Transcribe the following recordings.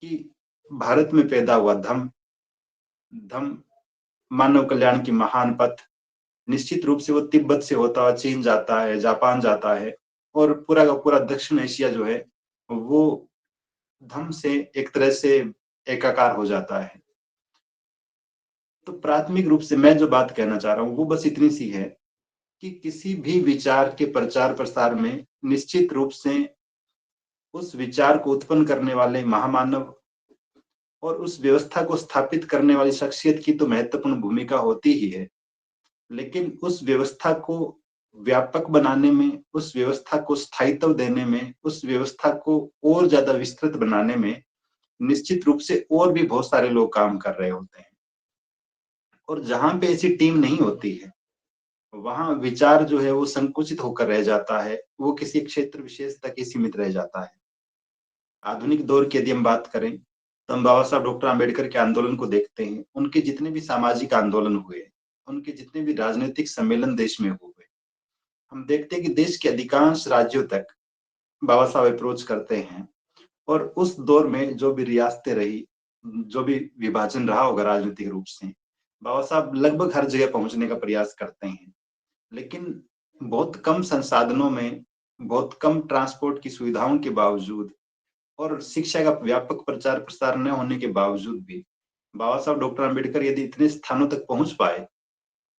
कि भारत में पैदा हुआ धम धम मानव कल्याण की महान पथ निश्चित रूप से वो तिब्बत से होता हुआ चीन जाता है, जापान जाता है और पूरा का पूरा दक्षिण एशिया जो है वो धम से एक तरह से एकाकार हो जाता है। तो प्राथमिक रूप से मैं जो बात कहना चाह रहा हूँ वो बस इतनी सी है कि किसी भी विचार के प्रचार प्रसार में निश्चित रूप से उस विचार को उत्पन्न करने वाले महामानव और उस व्यवस्था को स्थापित करने वाली शख्सियत की तो महत्वपूर्ण भूमिका होती ही है, लेकिन उस व्यवस्था को व्यापक बनाने में, उस व्यवस्था को स्थायित्व देने में, उस व्यवस्था को और ज्यादा विस्तृत बनाने में निश्चित रूप से और भी बहुत सारे लोग काम कर रहे होते हैं। और जहां पे ऐसी टीम नहीं होती है वहां विचार जो है वो संकुचित होकर रह जाता है, वो किसी क्षेत्र विशेष तक ही सीमित रह जाता है। आधुनिक दौर की यदि हम बात करें तो हम बाबा साहब डॉक्टर आम्बेडकर के आंदोलन को देखते हैं, उनके जितने भी सामाजिक आंदोलन हुए, उनके जितने भी राजनीतिक सम्मेलन देश में हुए, हम देखते हैं कि देश के अधिकांश राज्यों तक बाबा साहब अप्रोच करते हैं। और उस दौर में जो भी रियासतें रही, जो भी विभाजन रहा होगा राजनीतिक रूप से, बाबा साहब लगभग हर जगह पहुंचने का प्रयास करते हैं। लेकिन बहुत कम संसाधनों में, बहुत कम ट्रांसपोर्ट की सुविधाओं के बावजूद और शिक्षा का व्यापक प्रचार प्रसार न होने के बावजूद भी बाबा साहब डॉक्टर आम्बेडकर यदि इतने स्थानों तक पहुंच पाए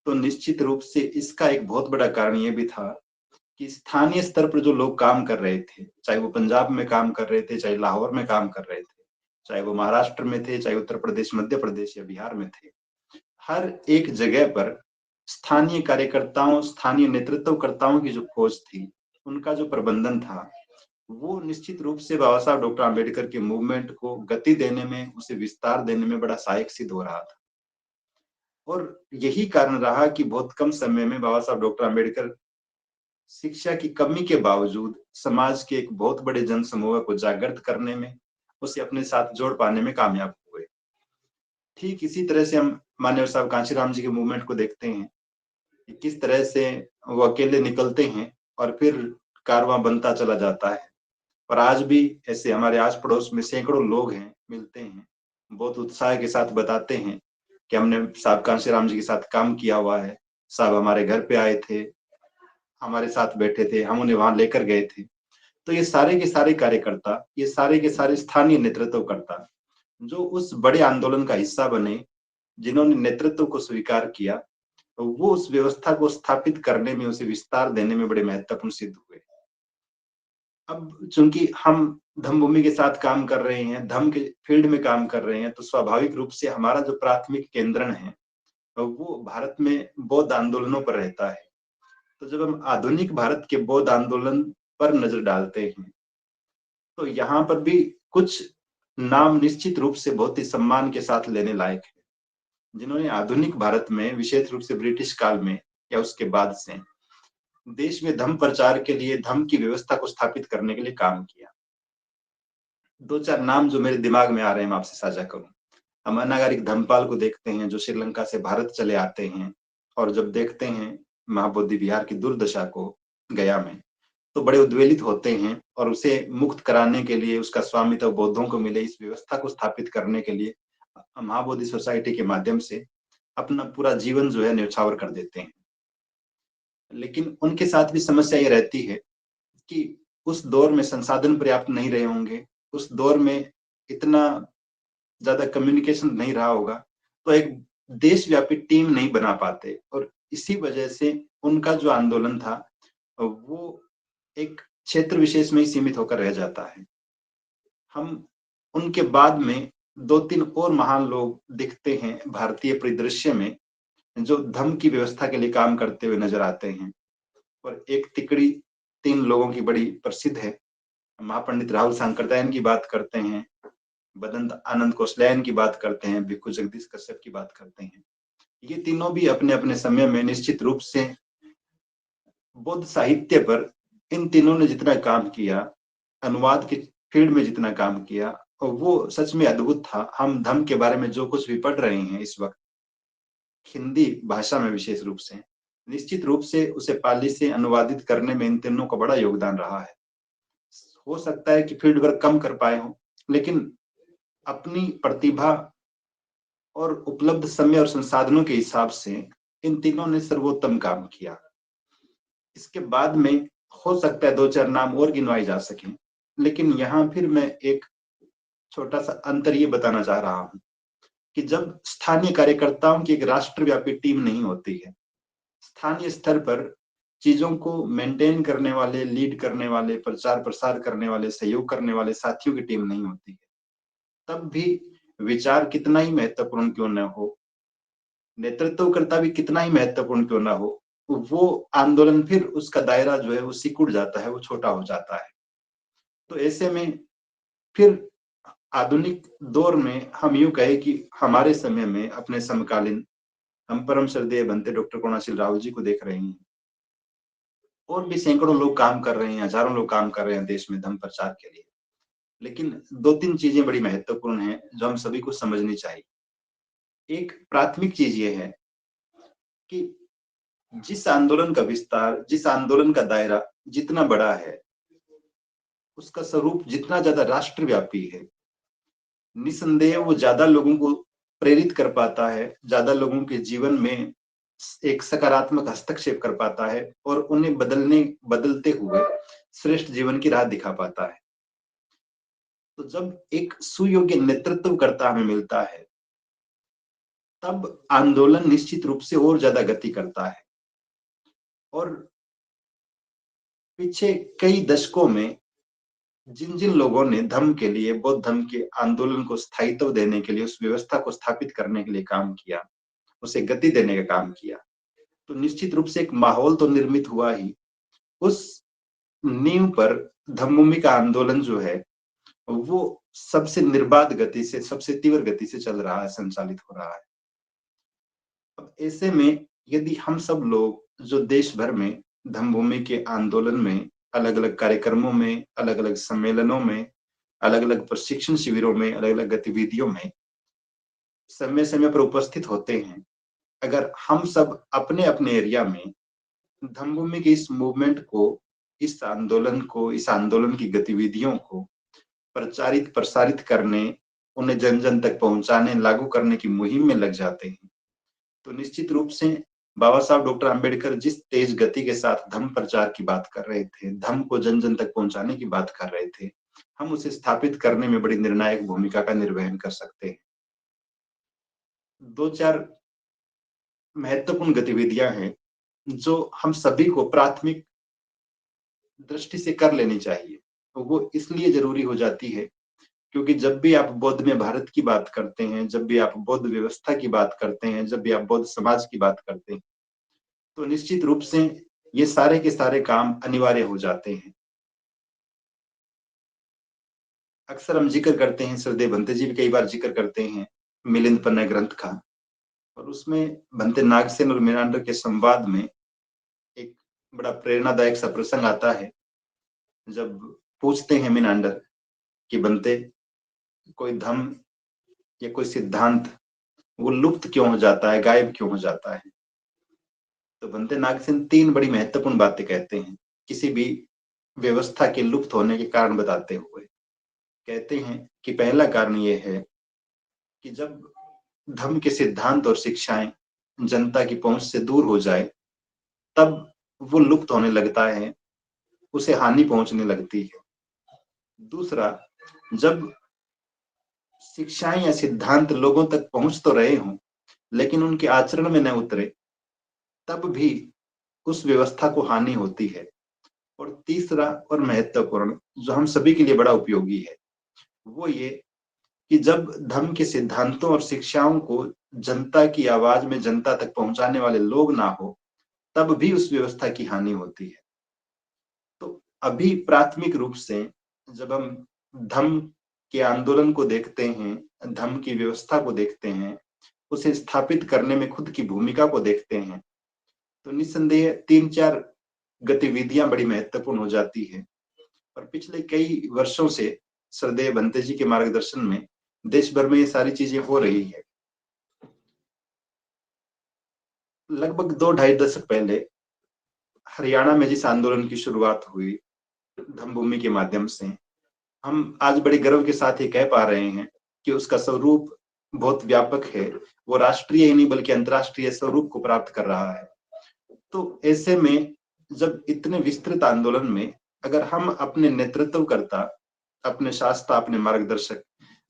तो निश्चित रूप से इसका एक बहुत बड़ा कारण ये भी था कि स्थानीय स्तर पर जो लोग काम कर रहे थे, चाहे वो पंजाब में काम कर रहे थे, चाहे लाहौर में काम कर रहे थे, चाहे वो महाराष्ट्र में थे, चाहे उत्तर प्रदेश, मध्य प्रदेश या बिहार में थे, हर एक जगह पर स्थानीय कार्यकर्ताओं, स्थानीय नेतृत्वकर्ताओं की जो खोज थी, उनका जो प्रबंधन था, वो निश्चित रूप से बाबा साहब डॉक्टर आम्बेडकर के मूवमेंट को गति देने में, उसे विस्तार देने में बड़ा सहायक सिद्ध हो रहा था। और यही कारण रहा कि बहुत कम समय में बाबा साहब डॉक्टर आम्बेडकर शिक्षा की कमी के बावजूद समाज के एक बहुत बड़े जनसमूह को जागृत करने में, उसे अपने साथ जोड़ पाने में कामयाब हुए। ठीक इसी तरह से हम माननीय साहब कांशीराम जी के मूवमेंट को देखते हैं कि किस तरह से वो अकेले निकलते हैं और फिर कारवां बनता चला जाता है। और आज भी ऐसे हमारे आस पड़ोस में सैकड़ों लोग हैं, मिलते हैं, बहुत उत्साह के साथ बताते हैं कि हमने साहब कांशीराम जी के साथ काम किया हुआ है, साहब हमारे घर पे आए थे, हमारे साथ बैठे थे, हम उन्हें वहां लेकर गए थे। तो ये सारे के सारे कार्यकर्ता, ये सारे के सारे स्थानीय नेतृत्वकर्ता जो उस बड़े आंदोलन का हिस्सा बने, जिन्होंने नेतृत्व को स्वीकार किया, तो वो उस व्यवस्था को स्थापित करने में, उसे विस्तार देने में बड़े महत्वपूर्ण सिद्ध हुए। अब चूंकि हम धम्मभूमि के साथ काम कर रहे हैं, धम्म के फील्ड में काम कर रहे हैं, तो स्वाभाविक रूप से हमारा जो प्राथमिक केंद्रण है वो भारत में बौद्ध आंदोलनों पर रहता है। तो जब हम आधुनिक भारत के बौद्ध आंदोलन पर नजर डालते हैं तो यहाँ पर भी कुछ नाम निश्चित रूप से बहुत ही सम्मान के साथ लेने लायक है, जिन्होंने आधुनिक भारत में विशेष रूप से ब्रिटिश काल में या उसके बाद से देश में धम्म प्रचार के लिए, धम्म की व्यवस्था को स्थापित करने के लिए काम किया। दो चार नाम जो मेरे दिमाग में आ रहे हैं मैं आपसे साझा करूं। हम अनागारिक धर्मपाल को देखते हैं जो श्रीलंका से भारत चले आते हैं और जब देखते हैं महाबोधि विहार की दुर्दशा को गया में, तो बड़े उद्वेलित होते हैं और उसे मुक्त कराने के लिए, उसका स्वामित्व बौद्धों को मिले, इस व्यवस्था को स्थापित करने के लिए महाबोधि सोसाइटी के माध्यम से अपना पूरा जीवन जो है न्यौछावर कर देते हैं। लेकिन उनके साथ भी समस्या ये रहती है कि उस दौर में संसाधन पर्याप्त नहीं रहे होंगे, उस दौर में इतना ज्यादा कम्युनिकेशन नहीं रहा होगा, तो एक देशव्यापी टीम नहीं बना पाते और इसी वजह से उनका जो आंदोलन था वो एक क्षेत्र विशेष में ही सीमित होकर रह जाता है। हम उनके बाद में दो तीन और महान लोग दिखते हैं भारतीय परिदृश्य में जो धर्म की व्यवस्था के लिए काम करते हुए नजर आते हैं। और एक तिकड़ी तीन लोगों की बड़ी प्रसिद्ध है, महापंडित राहुल सांकरदायन की बात करते हैं, बदंत आनंद कोसलायन की बात करते हैं, भिक्खु जगदीश कश्यप की बात करते हैं। ये तीनों भी अपने अपने समय में निश्चित रूप से बौद्ध साहित्य पर इन तीनों ने जितना काम किया, अनुवाद के फील्ड में जितना काम किया, और वो सच में अद्भुत था। हम धम्म के बारे में जो कुछ भी पढ़ रहे हैं इस वक्त हिंदी भाषा में विशेष रूप से, निश्चित रूप से उसे पाली से अनुवादित करने में इन तीनों का बड़ा योगदान रहा है। हो सकता है कि फील्ड वर्क कम कर पाए हो, लेकिन अपनी प्रतिभा और उपलब्ध समय और संसाधनों के हिसाब से इन तीनों ने सर्वोत्तम काम किया। इसके बाद में हो सकता है 2-4 नाम और गिनवाए जा सकें, लेकिन यहाँ फिर मैं एक छोटा सा अंतर ये बताना चाह रहा हूँ कि जब स्थानीय कार्यकर्ताओं की एक राष्ट्रव्यापी टीम नहीं होती है, स्थानीय स्तर पर चीजों को मेंटेन करने वाले, लीड करने वाले, प्रचार प्रसार करने वाले, सहयोग करने वाले साथियों की टीम नहीं होती है, तब भी विचार कितना ही महत्वपूर्ण क्यों न हो, नेतृत्वकर्ता भी कितना ही महत्वपूर्ण क्यों ना हो, वो आंदोलन फिर उसका दायरा जो है वो सिकुड़ जाता है, वो छोटा हो जाता है। तो ऐसे में फिर आधुनिक दौर में हम यूं कहे कि हमारे समय में अपने समकालीन हम परम श्रद्धेय बनते डॉक्टर करुणाशील राव जी को देख रहे हैं, और भी सैकड़ों लोग काम कर रहे हैं, हजारों लोग काम कर रहे हैं देश में धर्म प्रचार के लिए। लेकिन 2-3 चीजें बड़ी महत्वपूर्ण हैं जो हम सभी को समझनी चाहिए। एक प्राथमिक चीज ये है कि जिस आंदोलन का विस्तार, जिस आंदोलन का दायरा जितना बड़ा है, उसका स्वरूप जितना ज्यादा राष्ट्रव्यापी है, निसंदेह वो ज्यादा लोगों को प्रेरित कर पाता है, ज्यादा लोगों के जीवन में एक सकारात्मक हस्तक्षेप कर पाता है और उन्हें बदलते हुए श्रेष्ठ जीवन की राह दिखा पाता है। तो जब एक सुयोग्य नेतृत्वकर्ता हमें मिलता है, तब आंदोलन निश्चित रूप से और ज्यादा गति करता है। और पीछे कई दशकों में जिन जिन लोगों ने धम्म के लिए, बौद्ध धम्म के आंदोलन को स्थायित्व देने के लिए, उस व्यवस्था को स्थापित करने के लिए काम किया, उसे गति देने का काम किया, तो निश्चित रूप से एक माहौल तो निर्मित हुआ ही। उस नींव पर धम्मभूमि का आंदोलन जो है वो सबसे निर्बाध गति से, सबसे तीव्र गति से चल रहा है, संचालित हो रहा है। अब ऐसे में यदि हम सब लोग जो देश भर में धम्मभूमि के आंदोलन में अलग अलग कार्यक्रमों में, अलग अलग सम्मेलनों में, अलग अलग प्रशिक्षण शिविरों में, अलग अलग गतिविधियों में समय समय पर उपस्थित होते हैं, अगर हम सब अपने अपने एरिया में धम्मभूमि की इस मूवमेंट को, इस आंदोलन को, इस आंदोलन की गतिविधियों को प्रचारित प्रसारित करने, उन्हें जन जन तक पहुंचाने, लागू करने की मुहिम में लग जाते हैं, तो निश्चित रूप से बाबा साहब डॉक्टर अंबेडकर जिस तेज गति के साथ धम्म प्रचार की बात कर रहे थे, धम्म को जन जन तक पहुंचाने की बात कर रहे थे, हम उसे स्थापित करने में बड़ी निर्णायक भूमिका का निर्वहन कर सकते हैं। 2-4 महत्वपूर्ण गतिविधियां हैं जो हम सभी को प्राथमिक दृष्टि से कर लेनी चाहिए। तो वो इसलिए जरूरी हो जाती है क्योंकि जब भी आप बौद्ध में भारत की बात करते हैं, जब भी आप बौद्ध व्यवस्था की बात करते हैं, जब भी आप बौद्ध समाज की बात करते हैं, तो निश्चित रूप से ये सारे के सारे काम अनिवार्य हो जाते हैं। अक्सर हम जिक्र करते हैं, श्रद्धेय भंते जी भी कई बार जिक्र करते हैं मिलिंद पन्ना ग्रंथ का, और उसमें भंते नागसेन और मीनांडर के संवाद में एक बड़ा प्रेरणादायक सा प्रसंग आता है। जब पूछते हैं मीनांडर कि भंते, कोई धम्म या कोई सिद्धांत वो लुप्त क्यों हो जाता है, गायब क्यों हो जाता है, तो भंते नागसेन 3 बड़ी महत्वपूर्ण बातें कहते हैं किसी भी व्यवस्था के लुप्त होने के कारण बताते हुए। कहते हैं कि पहला कारण ये है कि जब धर्म के सिद्धांत और शिक्षाएं जनता की पहुंच से दूर हो जाए, तब वो लुप्त होने लगता है, उसे हानि पहुंचने लगती है। दूसरा, जब शिक्षाएं या सिद्धांत लोगों तक पहुंच तो रहे हों लेकिन उनके आचरण में न उतरे, तब भी उस व्यवस्था को हानि होती है। और तीसरा और महत्वपूर्ण, जो हम सभी के लिए बड़ा उपयोगी है, वो ये कि जब धर्म के सिद्धांतों और शिक्षाओं को जनता की आवाज में जनता तक पहुंचाने वाले लोग ना हो, तब भी उस व्यवस्था की हानि होती है। तो अभी प्राथमिक रूप से जब हम धम्म के आंदोलन को देखते हैं, धम्म की व्यवस्था को देखते हैं, उसे स्थापित करने में खुद की भूमिका को देखते हैं, तो निस्संदेह 3-4 गतिविधियां बड़ी महत्वपूर्ण हो जाती है। और पिछले कई वर्षों से श्रद्धेय भंते जी के मार्गदर्शन में देश भर में ये सारी चीजें हो रही है। लगभग 2-2.5 दशक पहले हरियाणा में जिस आंदोलन की शुरुआत हुई धम्मभूमि के माध्यम से, हम आज बड़े गर्व के साथ ये कह पा रहे हैं कि उसका स्वरूप बहुत व्यापक है, वो राष्ट्रीय ही नहीं बल्कि अंतर्राष्ट्रीय स्वरूप को प्राप्त कर रहा है। तो ऐसे में जब इतने विस्तृत आंदोलन में अगर हम अपने नेतृत्वकर्ता, अपने शास्त्रा, अपने मार्गदर्शक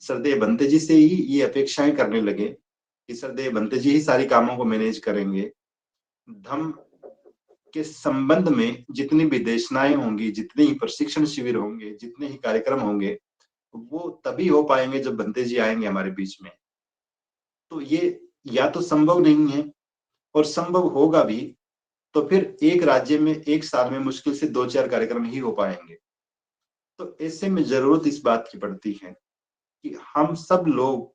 सरदेव भंते जी से ही ये अपेक्षाएं करने लगे कि सरदेव भंते जी ही सारी कामों को मैनेज करेंगे, धम्म के संबंध में जितनी भी देशनाएं होंगी, जितने ही प्रशिक्षण शिविर होंगे, जितने ही कार्यक्रम होंगे, वो तभी हो पाएंगे जब भंते जी आएंगे हमारे बीच में। तो ये या तो संभव नहीं है, और संभव होगा भी तो फिर एक राज्य में एक साल में मुश्किल से 2-4 कार्यक्रम ही हो पाएंगे। तो ऐसे में जरूरत इस बात की पड़ती है कि हम सब लोग,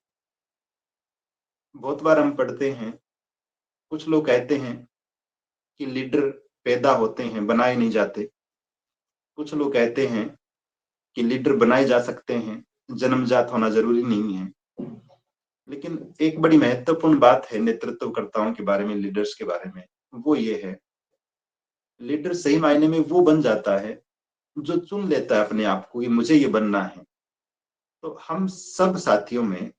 बहुत बार हम पढ़ते हैं, कुछ लोग कहते हैं कि लीडर पैदा होते हैं, बनाए नहीं जाते। कुछ लोग कहते हैं कि लीडर बनाए जा सकते हैं, जन्मजात होना जरूरी नहीं है। लेकिन एक बड़ी महत्वपूर्ण बात है नेतृत्वकर्ताओं के बारे में, लीडर्स के बारे में, वो ये है, लीडर सही मायने में वो बन जाता है जो चुन लेता है अपने आप को कि मुझे ये बनना है। तो हम सब साथियों में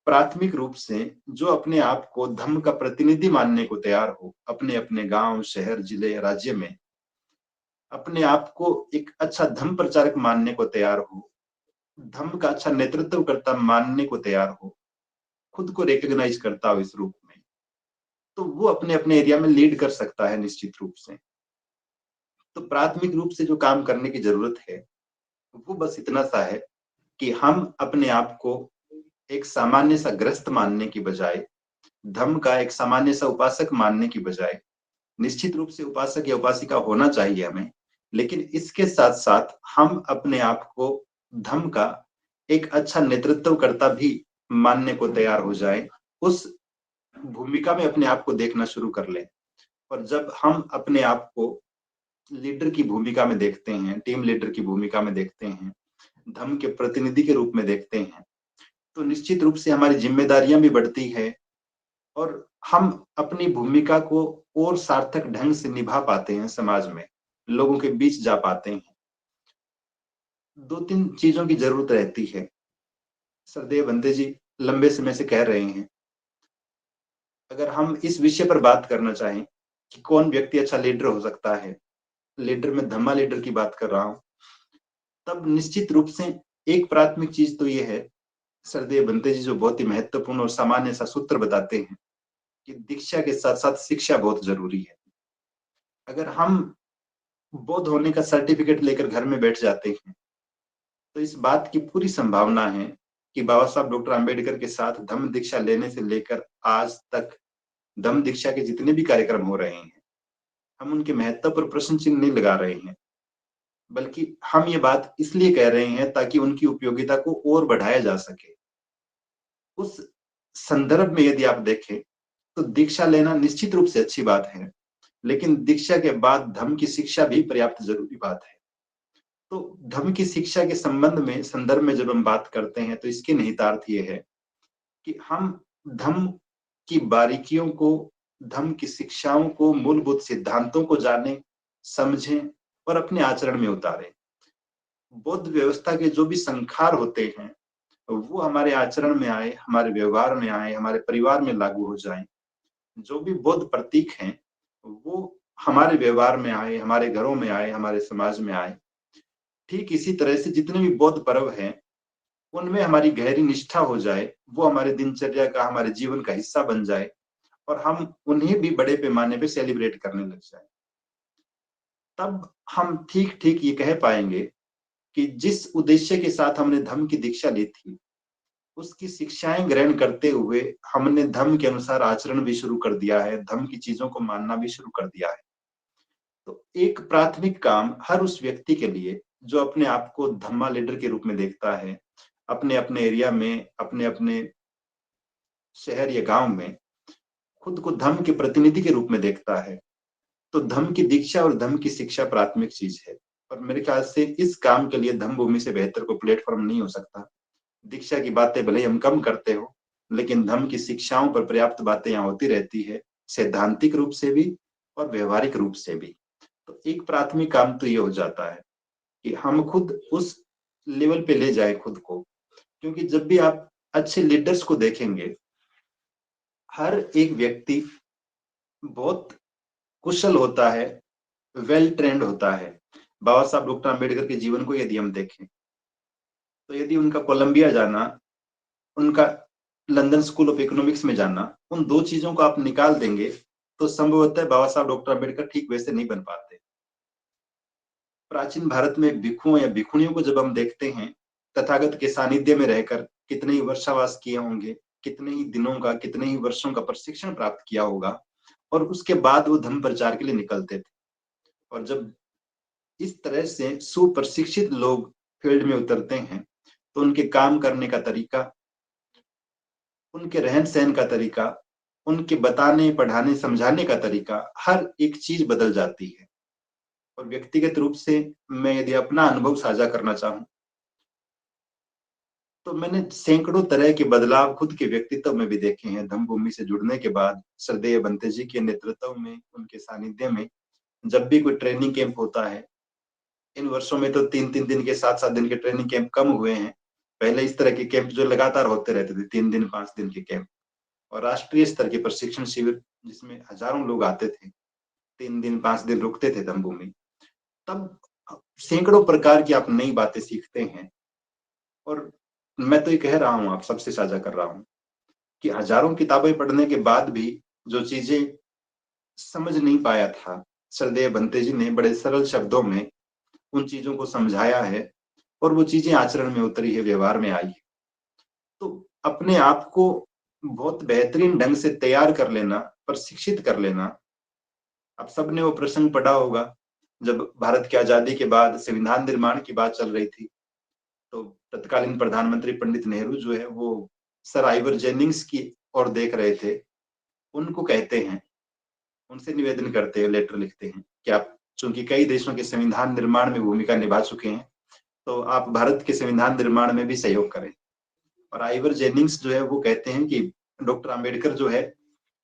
प्राथमिक रूप से जो अपने आप को धम्म का प्रतिनिधि मानने को तैयार हो, अपने अपने गांव, शहर, जिले, राज्य में अपने आप को एक अच्छा धम्म प्रचारक मानने को तैयार हो, धम्म का अच्छा नेतृत्व करता मानने को तैयार हो, खुद को रिकॉग्नाइज करता हो इस रूप में, तो वो अपने अपने एरिया में लीड कर सकता है निश्चित रूप से। तो प्राथमिक रूप से जो काम करने की जरूरत है वो बस इतना सा है कि हम अपने आप को एक सामान्य सा ग्रस्त मानने की बजाय, धम्म का एक सामान्य सा उपासक मानने की बजाय, निश्चित रूप से उपासक या उपासिका होना चाहिए हमें, लेकिन इसके साथ साथ हम अपने आप को धम्म का एक अच्छा नेतृत्वकर्ता भी मानने को तैयार हो जाए, उस भूमिका में अपने आप को देखना शुरू कर लें। और जब हम अपने आप को लीडर की भूमिका में देखते हैं, टीम लीडर की भूमिका में देखते हैं, धम्म के प्रतिनिधि के रूप में देखते हैं, तो निश्चित रूप से हमारी जिम्मेदारियां भी बढ़ती है और हम अपनी भूमिका को और सार्थक ढंग से निभा पाते हैं, समाज में लोगों के बीच जा पाते हैं। 2-3 चीजों की जरूरत रहती है। सरदेव भंते जी लंबे समय से कह रहे हैं, अगर हम इस विषय पर बात करना चाहें कि कौन व्यक्ति अच्छा लीडर हो सकता है, लीडर में धम्मा लीडर की बात कर रहा हूं, तब निश्चित रूप से एक प्राथमिक चीज तो ये है, सरदेव भंते जी जो बहुत ही महत्वपूर्ण और सामान्य सा सूत्र बताते हैं कि दीक्षा के साथ साथ शिक्षा बहुत जरूरी है। अगर हम बौद्ध होने का सर्टिफिकेट लेकर घर में बैठ जाते हैं तो इस बात की पूरी संभावना है कि बाबा साहब डॉक्टर आम्बेडकर के साथ धम्म दीक्षा लेने से लेकर आज तक धम्म दीक्षा के जितने भी कार्यक्रम हो रहे हैं, हम उनके महत्व पर प्रश्न चिन्ह नहीं लगा रहे हैं, बल्कि हम ये बात इसलिए कह रहे हैं ताकि उनकी उपयोगिता को और बढ़ाया जा सके। उस संदर्भ में यदि आप देखें तो दीक्षा लेना निश्चित रूप से अच्छी बात है, लेकिन दीक्षा के बाद धम्म की शिक्षा भी पर्याप्त जरूरी बात है। तो धम्म की शिक्षा के संबंध में, संदर्भ में जब हम बात करते हैं तो इसके निहितार्थ ये है कि हम धम्म की बारीकियों को, धम्म की शिक्षाओं को, मूलभूत सिद्धांतों को जानें, समझें और अपने आचरण में उतारें। बौद्ध व्यवस्था के जो भी संखार होते हैं वो हमारे आचरण में आए, हमारे व्यवहार में आए, हमारे परिवार में लागू हो जाए। जो भी बौद्ध प्रतीक हैं वो हमारे व्यवहार में आए, हमारे घरों में आए, हमारे समाज में आए। ठीक इसी तरह से जितने भी बौद्ध पर्व हैं उनमें हमारी गहरी निष्ठा हो जाए, वो हमारे दिनचर्या का, हमारे जीवन का हिस्सा बन जाए और हम उन्हें भी बड़े पैमाने पे सेलिब्रेट करने लग जाए। तब हम ठीक ठीक ये कह पाएंगे कि जिस उद्देश्य के साथ हमने धम्म की दीक्षा ली थी उसकी शिक्षाएं ग्रहण करते हुए हमने धम्म के अनुसार आचरण भी शुरू कर दिया है, धम्म की चीजों को मानना भी शुरू कर दिया है। तो एक प्राथमिक काम हर उस व्यक्ति के लिए जो अपने आप को धम्मा लीडर के रूप में देखता है, अपने अपने एरिया में, अपने अपने शहर या गांव में खुद को धम्म के प्रतिनिधि के रूप में देखता है, तो धम्म की दीक्षा और धम्म की शिक्षा प्राथमिक चीज है। और मेरे ख्याल से इस काम के लिए धम्म भूमि से बेहतर कोई प्लेटफॉर्म नहीं हो सकता। दीक्षा की बातें भले ही हम कम करते हो, लेकिन धम्म की शिक्षाओं पर पर्याप्त बातें यहाँ होती रहती है, सैद्धांतिक रूप से भी और व्यवहारिक रूप से भी। तो एक प्राथमिक काम तो ये हो जाता है कि हम खुद उस लेवल पे ले जाए खुद को, क्योंकि जब भी आप अच्छे लीडर्स को देखेंगे, हर एक व्यक्ति बहुत कुशल होता है, वेल ट्रेंड होता है। बाबा साहब डॉक्टर अम्बेडकर के जीवन को यदि हम देखें, तो यदि उनका कोलंबिया जाना, उनका लंदन स्कूल ऑफ इकोनॉमिक्स में जाना, उन दो चीजों को आप निकाल देंगे तो संभवतः बाबा साहब डॉक्टर अम्बेडकर ठीक वैसे नहीं बन पाते। प्राचीन भारत में भिक्षुओं या भिक्षुणियों को जब हम देखते हैं, तथागत के सानिध्य में रहकर कितने ही वर्षावास किए होंगे, कितने ही दिनों का, कितने ही वर्षों का प्रशिक्षण प्राप्त किया होगा, और उसके बाद वो धर्म प्रचार के लिए निकलते थे। और जब इस तरह से सुप्रशिक्षित लोग फील्ड में उतरते हैं, तो उनके काम करने का तरीका, उनके रहन सहन का तरीका, उनके बताने पढ़ाने समझाने का तरीका, हर एक चीज बदल जाती है। और व्यक्तिगत रूप से मैं यदि अपना अनुभव साझा करना चाहूं, तो मैंने सैकड़ों तरह के बदलाव खुद के व्यक्तित्व में भी देखे हैं। धम्मभूमि से जुड़ने के बाद श्रद्धेय बंते जी के नेतृत्व में, उनके सानिध्य में जब भी कोई ट्रेनिंग कैंप होता है, इन वर्षों में तो 3-3 दिन के, 7-7 दिन के ट्रेनिंग कैंप कम हुए हैं। पहले इस तरह के कैंप जो लगातार होते रहते थे, 3 दिन 5 दिन के कैंप, और राष्ट्रीय स्तर के प्रशिक्षण शिविर जिसमें हजारों लोग आते थे, 3 दिन 5 दिन रुकते थे धम्मभूमि। तब सैकड़ों प्रकार की आप नई बातें सीखते हैं। और मैं तो ये कह रहा हूँ, आप सबसे साझा कर रहा हूँ कि हजारों किताबें पढ़ने के बाद भी जो चीजें समझ नहीं पाया था, श्रद्धेय बंते जी ने बड़े सरल शब्दों में उन चीजों को समझाया है, और वो चीजें आचरण में उतरी है, व्यवहार में आई है। तो अपने आप को बहुत बेहतरीन ढंग से तैयार कर लेना, प्रशिक्षित कर लेना। आप सबने वो प्रसंग पढ़ा होगा, जब भारत की आजादी के बाद संविधान निर्माण की बात चल रही थी, तो तत्कालीन प्रधानमंत्री पंडित नेहरू जो है, वो सर आइवर जेनिंग्स की ओर देख रहे थे। उनको कहते हैं, उनसे निवेदन करते हैं, लेटर लिखते हैं कि आप चूंकि कई देशों के संविधान निर्माण में भूमिका निभा चुके हैं, तो आप भारत के संविधान निर्माण में भी सहयोग करें। और आइवर जेनिंग्स जो है वो कहते हैं कि डॉक्टर अम्बेडकर जो है,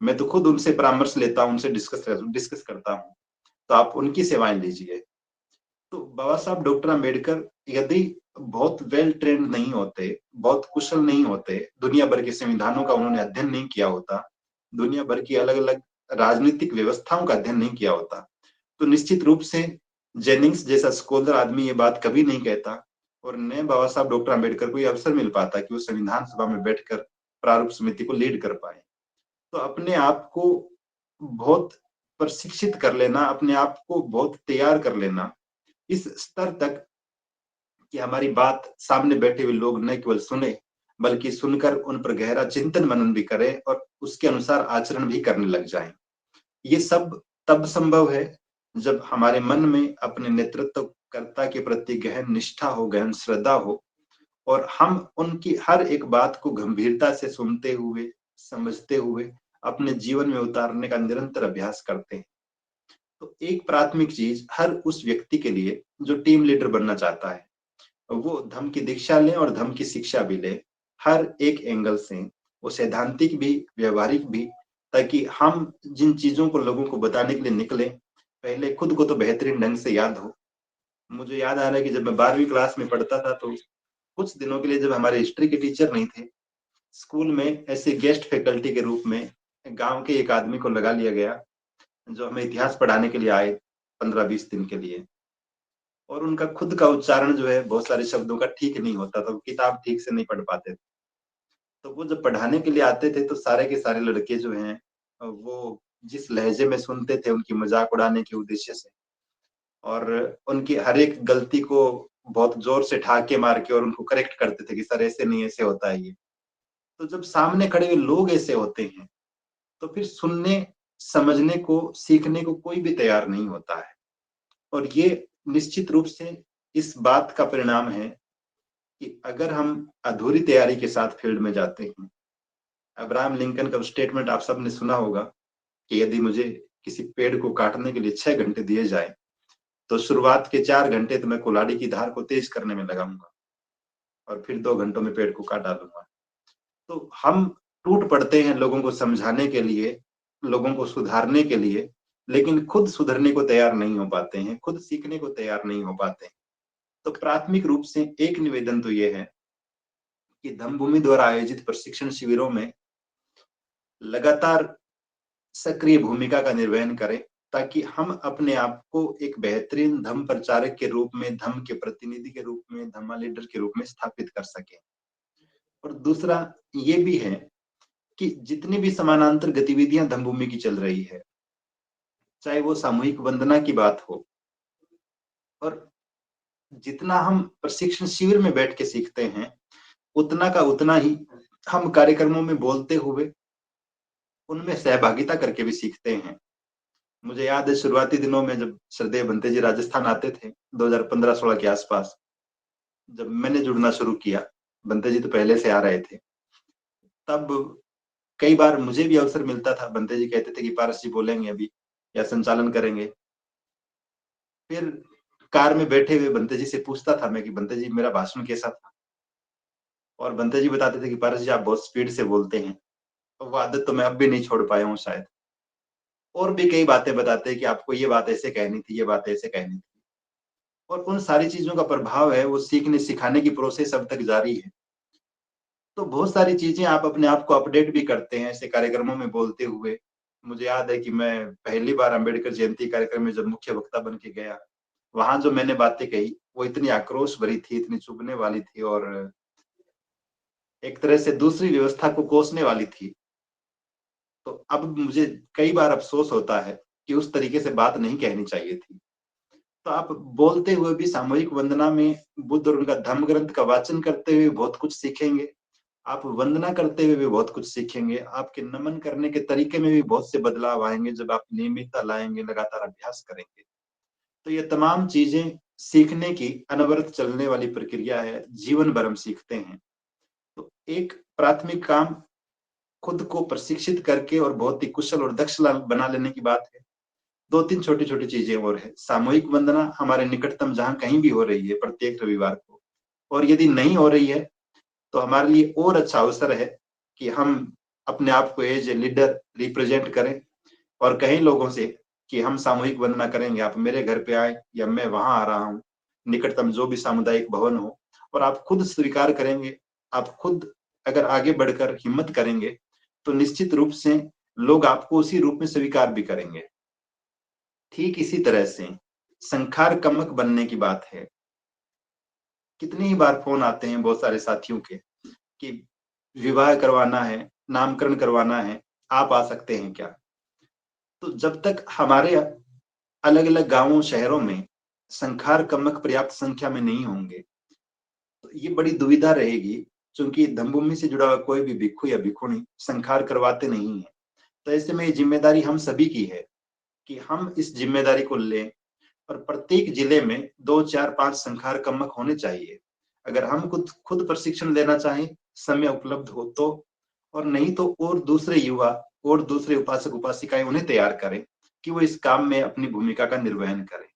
मैं तो खुद उनसे परामर्श लेता हूँ, उनसे डिस्कस करता हूँ, तो आप उनकी सेवाएं लीजिए। तो बाबा साहब डॉक्टर अम्बेडकर यदि बहुत वेल ट्रेंड नहीं होते, बहुत कुशल नहीं होते, दुनिया भर के संविधानों का उन्होंने अध्ययन नहीं किया होता, दुनिया भर की अलग अलग राजनीतिक व्यवस्थाओं का अध्ययन नहीं किया होता, तो निश्चित रूप से जेनिंग्स जैसा स्कॉलर आदमी ये बात कभी नहीं कहता, और न बाबा साहब डॉक्टर अम्बेडकर को ये अवसर मिल पाता कि वो संविधान सभा में बैठकर प्रारूप समिति को लीड कर पाए। तो अपने आप को बहुत प्रशिक्षित कर लेना, अपने आप को बहुत तैयार कर लेना इस स्तर तक कि हमारी बात सामने बैठे हुए लोग न केवल सुने, बल्कि सुनकर उन पर गहरा चिंतन मनन भी करें और उसके अनुसार आचरण भी करने लग जाएं। ये सब तब संभव है जब हमारे मन में अपने नेतृत्वकर्ता के प्रति गहन निष्ठा हो, गहन श्रद्धा हो, और हम उनकी हर एक बात को गंभीरता से सुनते हुए, समझते हुए अपने जीवन में उतारने का निरंतर अभ्यास करते हैं। तो एक प्राथमिक चीज हर उस व्यक्ति के लिए जो टीम लीडर बनना चाहता है, वो धम्म की दीक्षा ले और धम्म की शिक्षा भी ले, हर एक एंगल से, वो सैद्धांतिक भी, व्यवहारिक भी, ताकि हम जिन चीजों को लोगों को बताने के लिए निकले, पहले खुद को तो बेहतरीन ढंग से याद हो। मुझे याद आ रहा है कि जब मैं 12वीं क्लास में पढ़ता था, तो कुछ दिनों के लिए जब हमारे हिस्ट्री के टीचर नहीं थे, स्कूल में ऐसे गेस्ट फैकल्टी के रूप में गांव के एक आदमी को लगा लिया गया, जो हमें इतिहास पढ़ाने के लिए आए 15-20 दिन के लिए। और उनका खुद का उच्चारण जो है बहुत सारे शब्दों का ठीक नहीं होता था, वो किताब ठीक से नहीं पढ़ पाते थे। तो वो जब पढ़ाने के लिए आते थे, तो सारे के सारे लड़के जो हैं, वो जिस लहजे में सुनते थे उनकी मजाक उड़ाने के उद्देश्य से, और उनकी हर एक गलती को बहुत जोर से ठाके मार के और उनको करेक्ट करते थे कि सर ऐसे नहीं, ऐसे होता है ये। तो जब सामने खड़े हुए लोग ऐसे होते हैं, तो फिर सुनने, समझने को, सीखने को कोई भी तैयार नहीं होता है। और ये निश्चित रूप से इस बात का परिणाम है कि अगर हम अधूरी तैयारी के साथ फील्ड में जाते हैं, अब्राहम लिंकन का स्टेटमेंट आप सबने सुना होगा कि यदि मुझे किसी पेड़ को काटने के लिए 6 घंटे दिए जाए, तो शुरुआत के 4 घंटे तो मैं कुल्हाड़ी की धार को तेज करने में लगाऊंगा, और फिर 2 घंटों में पेड़ को काट डालूंगा। तो हम टूट पड़ते हैं लोगों को समझाने के लिए, लोगों को सुधारने के लिए, लेकिन खुद सुधरने को तैयार नहीं हो पाते हैं, खुद सीखने को तैयार नहीं हो पाते हैं। तो प्राथमिक रूप से एक निवेदन तो ये है कि धम्मभूमि द्वारा आयोजित प्रशिक्षण शिविरों में लगातार सक्रिय भूमिका का निर्वहन करें, ताकि हम अपने आप को एक बेहतरीन धम्म प्रचारक के रूप में, धम्म के प्रतिनिधि के रूप में, धम्मा लीडर के रूप में स्थापित कर सकें। और दूसरा ये भी है कि जितनी भी समानांतर गतिविधियां धम्मभूमि की चल रही है, चाहे वो सामूहिक वंदना की बात हो, और जितना हम प्रशिक्षण शिविर में बैठ के सीखते हैं, उतना का उतना ही हम कार्यक्रमों में बोलते हुए उनमें सहभागिता करके भी सीखते हैं। मुझे याद है शुरुआती दिनों में जब श्रद्धेय भंते जी राजस्थान आते थे 2015-16 के आसपास, जब मैंने जुड़ना शुरू किया, भंते जी तो पहले से आ रहे थे, तब कई बार मुझे भी अवसर मिलता था। भंते जी कहते थे कि पारस जी बोलेंगे अभी या संचालन करेंगे। फिर कार में बैठे हुए भंते जी से पूछता था मैं कि भंते जी मेरा भाषण कैसा था, और भंते जी बताते थे कि पारस जी आप बहुत स्पीड से बोलते हैं। तो वो आदत तो मैं अब भी नहीं छोड़ पाया हूँ शायद। और भी कई बातें बताते हैं कि आपको ये बात ऐसे कहनी थी, ये बात ऐसे कहनी थी। और उन सारी चीजों का प्रभाव है, वो सीखने सिखाने की प्रोसेस अब तक जारी है। तो बहुत सारी चीजें आप अपने आप को अपडेट भी करते हैं ऐसे कार्यक्रमों में बोलते हुए। मुझे याद है कि मैं पहली बार अम्बेडकर जयंती कार्यक्रम में जब मुख्य वक्ता बन के गया, वहां जो मैंने बातें कही वो इतनी आक्रोश भरी थी, इतनी चुभने वाली थी, और एक तरह से दूसरी व्यवस्था को कोसने वाली थी। तो अब मुझे कई बार अफसोस होता है कि उस तरीके से बात नहीं कहनी चाहिए थी। तो आप बोलते हुए भी सामूहिक वंदना में बुद्ध और उनका धम्म ग्रंथ का वाचन करते हुए बहुत कुछ सीखेंगे। आप वंदना करते हुए भी बहुत कुछ सीखेंगे। आपके नमन करने के तरीके में भी बहुत से बदलाव आएँगे जब आप नियमितता लाएँगे, लगातार अभ्यास करेंगे। तो ये तमाम चीज़ें सीखने की अनवरत चलने वाली प्रक्रिया है, जीवन भर हम सीखते हैं। तो एक प्राथमिक काम खुद को प्रशिक्षित करके और बहुत ही कुशल और दक्ष बना लेने की बात है। 2-3 छोटी-छोटी चीज़ें और हैं। सामूहिक वंदना हमारे निकटतम जहाँ कहीं भी हो रही है प्रत्येक रविवार को, और यदि नहीं हो रही है, तो हमारे लिए और अच्छा अवसर है कि हम अपने आप को एज़ ए लीडर रिप्रेज़ेंट करें और कहें लोगों से कि हम सामूहिक वंदना करेंगे, आप मेरे घर पे आएँ या मैं वहाँ आ रहा हूँ, निकटतम जो भी सामुदायिक भवन हो, और आप खुद स्वीकार करेंगे, आप खुद अगर आगे बढ़कर हिम्मत करेंगे, तो निश्चित रूप से लोग आपको उसी रूप में स्वीकार भी करेंगे। ठीक इसी तरह से संखार कमक बनने की बात है। कितनी ही बार फ़ोन आते हैं बहुत सारे साथियों के कि विवाह करवाना है, नामकरण करवाना है, आप आ सकते हैं क्या? तो जब तक हमारे अलग-अलग गाँवों, शहरों में संखार कमक पर्याप्त संख्या में नहीं होंगे, तो ये बड़ी दुविधा रहेगी, चूँकि धम्मभूमि से जुड़ा हुआ कोई भी भिक्षु या भिक्षुणी संखार करवाते नहीं हैं। तो ऐसे में ये ज़िम्मेदारी हम सभी की है कि हम इस ज़िम्मेदारी को लें, और प्रत्येक जिले में 2, 4, 5 संखार कमक होने चाहिए। अगर हम खुद खुद प्रशिक्षण लेना चाहें, समय उपलब्ध हो तो, और नहीं तो और दूसरे युवा और दूसरे उपासक-उपासिकाएँ उन्हें तैयार करें कि वो इस काम में अपनी भूमिका का निर्वहन करें।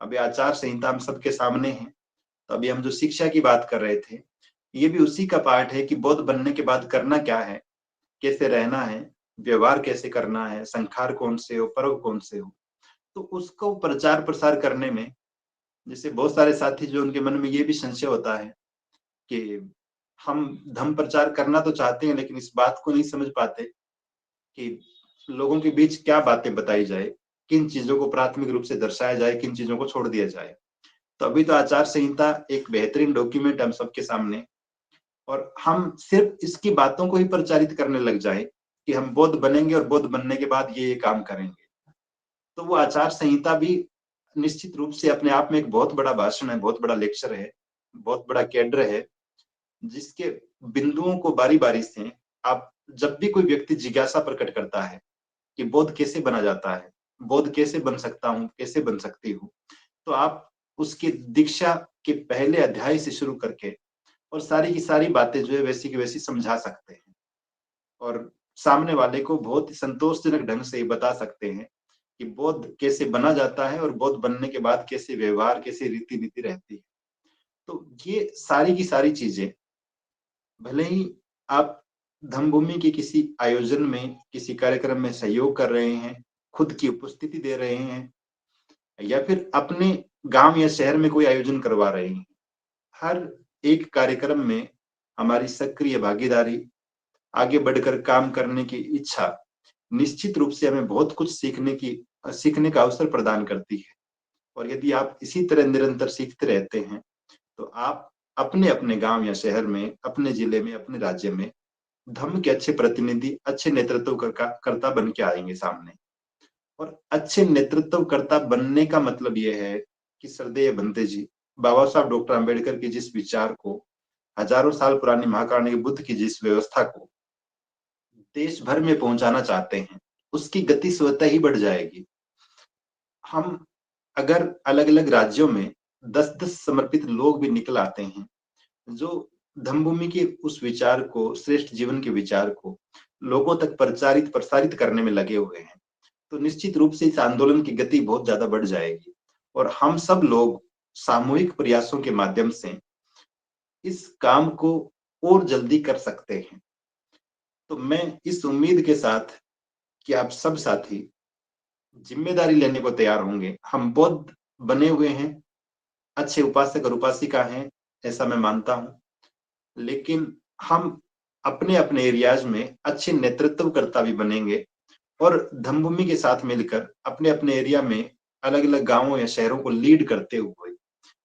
अभी आचार संहिता हम सबके सामने है, तो अभी हम जो शिक्षा की बात कर रहे थे, ये भी उसी का पार्ट है कि बौद्ध बनने के बाद करना क्या है, कैसे रहना है, व्यवहार कैसे करना है, संखार कौन से हो, पर्व कौन से हो। तो उसको प्रचार-प्रसार करने में, जैसे बहुत सारे साथी जो उनके मन में ये भी संशय होता है कि हम धम्म प्रचार करना तो चाहते हैं, लेकिन इस बात को नहीं समझ पाते कि लोगों के बीच क्या बातें बताई जाए, किन चीज़ों को प्राथमिक रूप से दर्शाया जाए, किन चीज़ों को छोड़ दिया जाए। तो अभी तो आचार संहिता एक बेहतरीन डॉक्यूमेंट है हम सबके सामने, और हम सिर्फ इसकी बातों को ही प्रचारित करने लग जाएँ कि हम बौद्ध बनेंगे और बौद्ध बनने के बाद ये काम करेंगे। तो वो आचार संहिता भी निश्चित रूप से अपने आप में एक बहुत बड़ा भाषण है, बहुत बड़ा लेक्चर है, बहुत बड़ा कैडर है, जिसके बिंदुओं को बारी-बारी से आप, जब भी कोई व्यक्ति जिज्ञासा प्रकट करता है कि बौद्ध कैसे बना जाता है, बौद्ध कैसे बन सकता हूँ, कैसे बन सकती हूँ, तो आप उसकी दीक्षा के पहले अध्याय से शुरू करके और सारी की सारी बातें जो है वैसी की वैसी समझा सकते हैं, और सामने वाले को बहुत ही संतोषजनक ढंग से ये बता सकते हैं कि बौद्ध कैसे बना जाता है और बौद्ध बनने के बाद कैसे व्यवहार, कैसे रीति-नीति रहती है। तो ये सारी की सारी चीज़ें, भले ही आप धम्मभूमि के किसी आयोजन में, किसी कार्यक्रम में सहयोग कर रहे हैं, खुद की उपस्थिति दे रहे हैं, या फिर अपने गाँव या शहर में कोई आयोजन करवा रहे हैं। हर एक कार्यक्रम में हमारी सक्रिय भागीदारी, आगे बढ़कर काम करने की इच्छा निश्चित रूप से हमें बहुत कुछ सीखने का अवसर प्रदान करती है। और यदि आप इसी तरह निरंतर सीखते रहते हैं, तो आप अपने-अपने गाँव या शहर में, अपने जिले में, अपने राज्य में धम्म के अच्छे प्रतिनिधि, अच्छे नेतृत्व कर्ता बन के आएँगे सामने। और अच्छे नेतृत्वकर्ता बनने का मतलब ये है कि श्रद्धेय भंते जी, बाबा साहब डॉक्टर अम्बेडकर के जिस विचार को, हजारों साल पुरानी महाकारुणिक बुद्ध की जिस व्यवस्था को देश भर में पहुंचाना चाहते हैं, उसकी गति स्वतः ही बढ़ जाएगी। हम अगर अलग-अलग राज्यों में 10-10 समर्पित लोग भी निकल आते हैं, जो धम्मभूमि के उस विचार को, श्रेष्ठ जीवन के विचार को लोगों तक प्रसारित करने में लगे हुए हैं, तो निश्चित रूप से इस आंदोलन की गति बहुत ज्यादा बढ़ जाएगी और हम सब लोग सामूहिक प्रयासों के माध्यम से इस काम को और जल्दी कर सकते हैं। तो मैं इस उम्मीद के साथ कि आप सब साथी जिम्मेदारी लेने को तैयार होंगे। हम बौद्ध बने हुए हैं, अच्छे उपासक और उपासिका हैं, ऐसा मैं मानता हूँ। लेकिन हम अपने-अपने एरियाज में अच्छे नेतृत्वकर्ता भी बनेंगे और धम्मभूमि के साथ मिलकर अपने-अपने एरिया में अलग-अलग गाँवों या शहरों को लीड करते हुए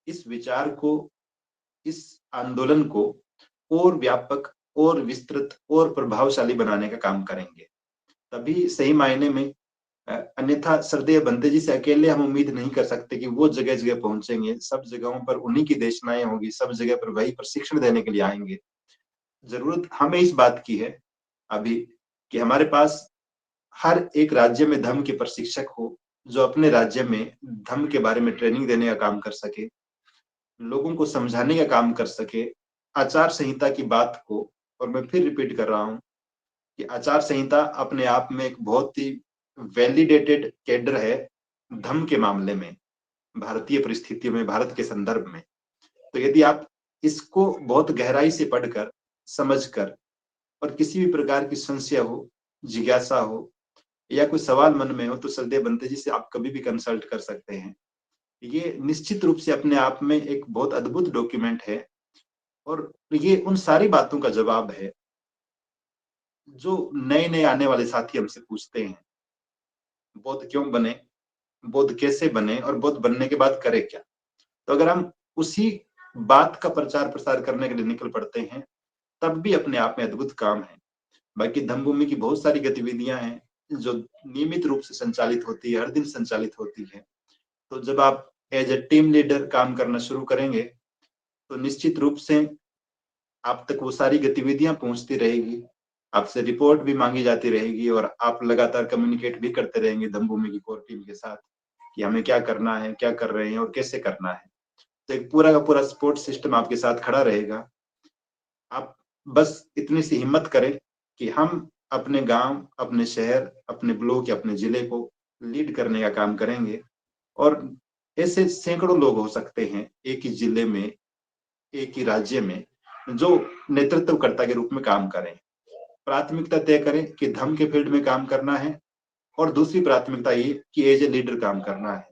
इस विचार को, इस आंदोलन को और व्यापक और विस्तृत और प्रभावशाली बनाने का काम करेंगे। तभी सही मायने में अन्यथा श्रद्धेय बंते जी से अकेले हम उम्मीद नहीं कर सकते कि वो जगह-जगह पहुँचेंगे। सब जगहों पर उन्हीं की देशनाएँ होंगी, सब जगह पर वही प्रशिक्षण देने के लिए आएँगे। ज़रूरत हमें इस बात की है अभी कि हमारे पास हर एक राज्य में धम्म के प्रशिक्षक हो, जो अपने राज्य में धम्म के बारे में ट्रेनिंग देने का काम कर सके, लोगों को समझाने का काम कर सके, आचार संहिता की बात को। और मैं फिर रिपीट कर रहा हूँ कि आचार संहिता अपने आप में एक बहुत ही वैलिडेटेड कैडर है धम्म के मामले में, भारतीय परिस्थितियों में, भारत के संदर्भ में। तो यदि आप इसको बहुत गहराई से पढ़कर, समझकर और किसी भी प्रकार की संशय हो, जिज्ञासा हो या कोई सवाल मन में हो, तो श्रद्धेय बंते जी से आप कभी भी कंसल्ट कर सकते हैं। ये निश्चित रूप से अपने आप में एक बहुत अद्भुत डॉक्यूमेंट है और ये उन सारी बातों का जवाब है जो नए-नए आने वाले साथी हमसे पूछते हैं। बौद्ध क्यों बने? बौद्ध कैसे बने? और बौद्ध बनने के बाद करे क्या? तो अगर हम उसी बात का प्रचार-प्रसार करने के लिए निकल पड़ते हैं, तब भी अपने आप में अद्भुत काम है। बाकी धम्मभूमि की बहुत सारी गतिविधियाँ हैं, जो नियमित रूप से संचालित होती है, हर दिन संचालित होती है। तो जब आप एज़ अ टीम लीडर काम करना शुरू करेंगे, तो निश्चित रूप से आप तक वो सारी गतिविधियाँ पहुँचती रहेगी। आपसे रिपोर्ट भी माँगी जाती रहेगी और आप लगातार कम्युनिकेट भी करते रहेंगे धम्मभूमि की कोर टीम के साथ, कि हमें क्या करना है, क्या कर रहे हैं और कैसे करना है। तो एक पूरा का पूरा सपोर्ट सिस्टम आपके साथ खड़ा रहेगा। आप बस इतनी सी हिम्मत करें कि हम अपने गाँव, अपने शहर, अपने ब्लॉक या अपने जिले को लीड करने का काम करेंगे और ऐसे सैकड़ों लोग हो सकते हैं एक ही जिले में, एक ही राज्य में, जो नेतृत्वकर्ता के रूप में काम करें। प्राथमिकता तय करें कि धम्म के फील्ड में काम करना है और दूसरी प्राथमिकता ये कि एज़ ए लीडर काम करना है।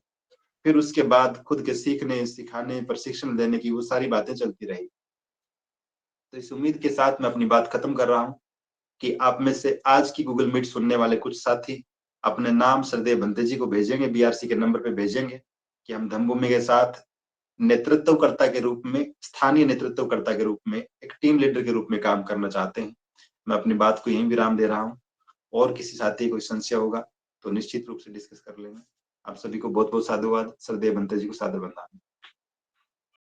फिर उसके बाद खुद के सीखने, सिखाने, प्रशिक्षण देने की वो सारी बातें चलती रहेगी। तो इस उम्मीद के साथ मैं अपनी बात खत्म कर रहा हूँ कि आप में से आज की गूगल मीट सुनने वाले कुछ साथी अपने नाम श्रद्धेय भंते जी को भेजेंगे, बीआरसी के नंबर पे भेजेंगे कि हम धम्मभूमि के साथ नेतृत्वकर्ता के रूप में, स्थानीय नेतृत्वकर्ता के रूप में, एक टीम लीडर के रूप में काम करना चाहते हैं। मैं अपनी बात को यहीं विराम दे रहा हूँ और किसी साथी को कोई संशय होगा तो निश्चित रूप से डिस्कस कर लेंगे। आप सभी को बहुत-बहुत साधुवाद। श्रद्धेय भंते जी को सादर वंदना।